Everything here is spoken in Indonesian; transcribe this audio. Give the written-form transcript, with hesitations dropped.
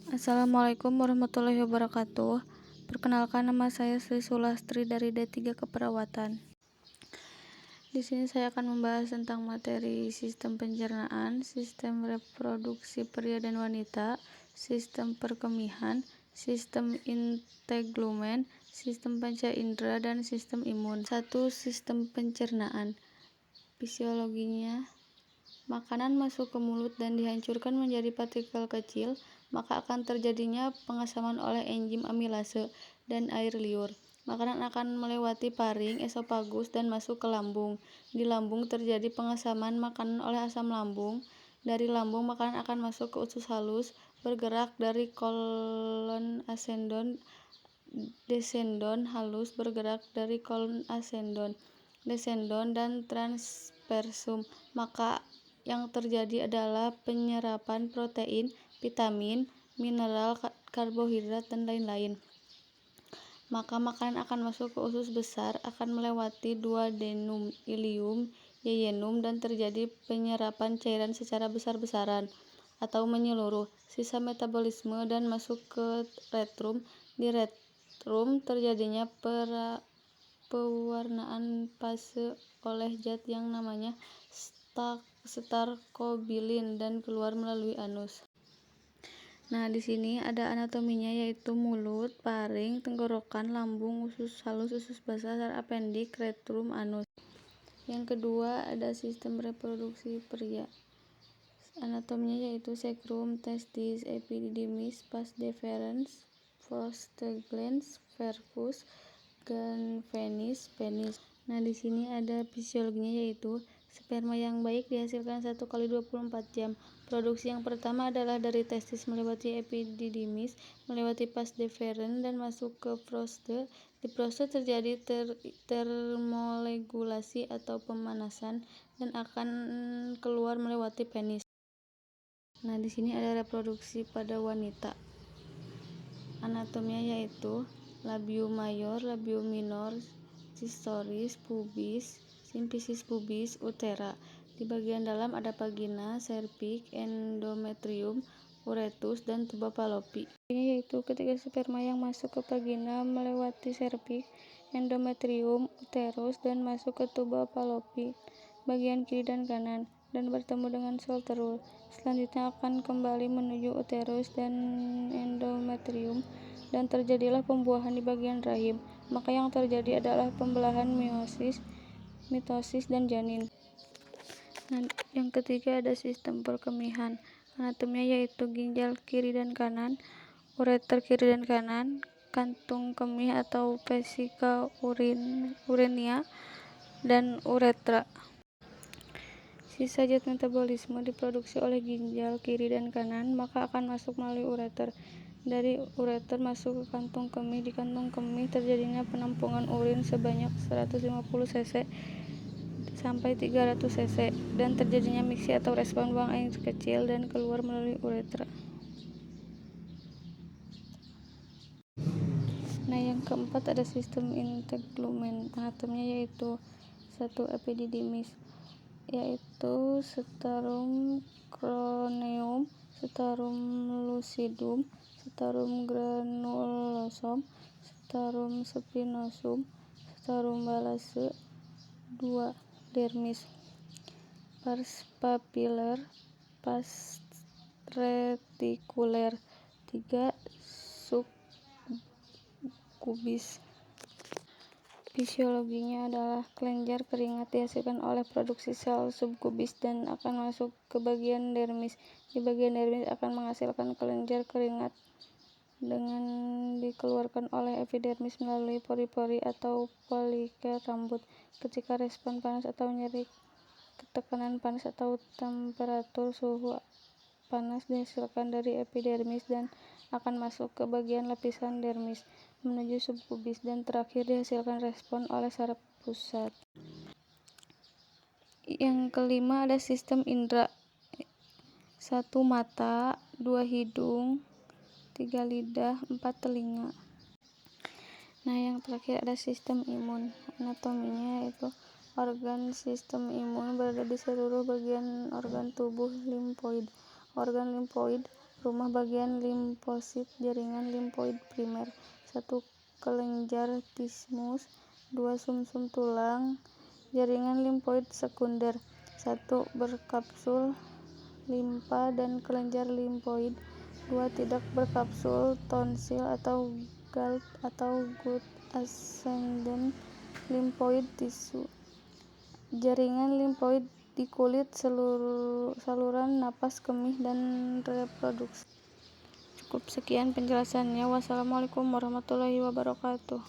Assalamualaikum warahmatullahi wabarakatuh. Perkenalkan, nama saya Sri Sulastri dari D3 Keperawatan. Di sini saya akan membahas tentang materi sistem pencernaan, sistem reproduksi pria dan wanita, sistem perkemihan, sistem integlumen, sistem panca indera, dan sistem imun. 1. Sistem pencernaan. Fisiologinya, makanan masuk ke mulut dan dihancurkan menjadi partikel kecil, maka akan terjadinya pengasaman oleh enzim amilase dan air liur. Makanan akan melewati paring, esofagus, dan masuk ke lambung. Di lambung terjadi pengasaman makanan oleh asam lambung. Dari lambung, makanan akan masuk ke usus halus, bergerak dari kolon ascendon, descendon halus, bergerak dari kolon ascendon, descendon, dan transversum. Maka yang terjadi adalah penyerapan protein, vitamin, mineral, karbohidrat, dan lain-lain. Maka makanan akan masuk ke usus besar, akan melewati duodenum, ileum, yeyunum, dan terjadi penyerapan cairan secara besar-besaran atau menyeluruh. Sisa metabolisme dan masuk ke retrum. Di retrum terjadinya pewarnaan fase oleh zat yang namanya starkobilin dan keluar melalui anus. Nah, di sini ada anatominya, yaitu mulut, paring, tenggorokan, lambung, usus halus, usus basah, apendik, retrum, anus. Yang kedua ada sistem reproduksi pria. Anatominya yaitu sacrum, testis, epididymis, vas deferens, prostaglandins, vercus, penis. Nah, di sini ada fisiologinya, yaitu sperma yang baik dihasilkan 1 kali 24 jam. Produksi yang pertama adalah dari testis melewati epididymis, melewati vas deferens, dan masuk ke proste. Di proste terjadi termoregulasi atau pemanasan dan akan keluar melewati penis. Nah, di sini ada reproduksi pada wanita. Anatominya yaitu labium mayor, labium minor, clitoris, pubis, simfisis pubis, utera. Di bagian dalam ada vagina, cervix, endometrium, uretus, dan tuba fallopi. Ini yaitu ketika sperma yang masuk ke vagina melewati cervix, endometrium, uterus, dan masuk ke tuba fallopi bagian kiri dan kanan, dan bertemu dengan sel telur. Selanjutnya akan kembali menuju uterus dan endometrium, dan terjadilah pembuahan di bagian rahim. Maka yang terjadi adalah pembelahan mitosis dan janin. Nah, yang ketiga ada sistem perkemihan. Anatominya yaitu ginjal kiri dan kanan, ureter kiri dan kanan, kantung kemih atau vesika urina, dan uretra. Sisa zat metabolisme diproduksi oleh ginjal kiri dan kanan, maka akan masuk melalui ureter. Dari ureter masuk ke kantung kemih. Di kantung kemih terjadinya penampungan urin sebanyak 150 cc sampai 300 cc, dan terjadinya miksi atau respon buang air kecil dan keluar melalui uretra. Nah, yang keempat ada sistem integlumen. Anatominya yaitu 1. Epididymis, yaitu stratum corneum, stratum lucidum, stratum granulosum, stratum spinosum, stratum villose. 2. Dermis, pars papilar, pars retikuler. 3. Subkubis. Fisiologinya adalah kelenjar keringat dihasilkan oleh produksi sel subkubis dan akan masuk ke bagian dermis. Di bagian dermis akan menghasilkan kelenjar keringat dengan dikeluarkan oleh epidermis melalui pori-pori atau folikel rambut. Ketika respon panas atau nyeri, tekanan panas atau temperatur suhu panas dihasilkan dari epidermis dan akan masuk ke bagian lapisan dermis menuju subkubis, dan terakhir dihasilkan respon oleh saraf pusat. Yang kelima ada sistem indera. 1. Mata, 2. Hidung, 3. Lidah, 4. Telinga. Nah, yang terakhir ada sistem imun. Anatominya yaitu organ sistem imun berada di seluruh bagian organ tubuh limfoid. Organ limfoid rumah bagian limfosit jaringan limfoid primer, 1. Kelenjar tismus, 2. Sumsum tulang jaringan limfoid sekunder, 1. Berkapsul limfa dan kelenjar limfoid, 2. Tidak berkapsul tonsil atau GALT atau good ascendant lymphoid tissue jaringan limfoid di kulit, saluran napas, kemih, dan reproduksi. Cukup sekian penjelasannya. Wassalamualaikum warahmatullahi wabarakatuh.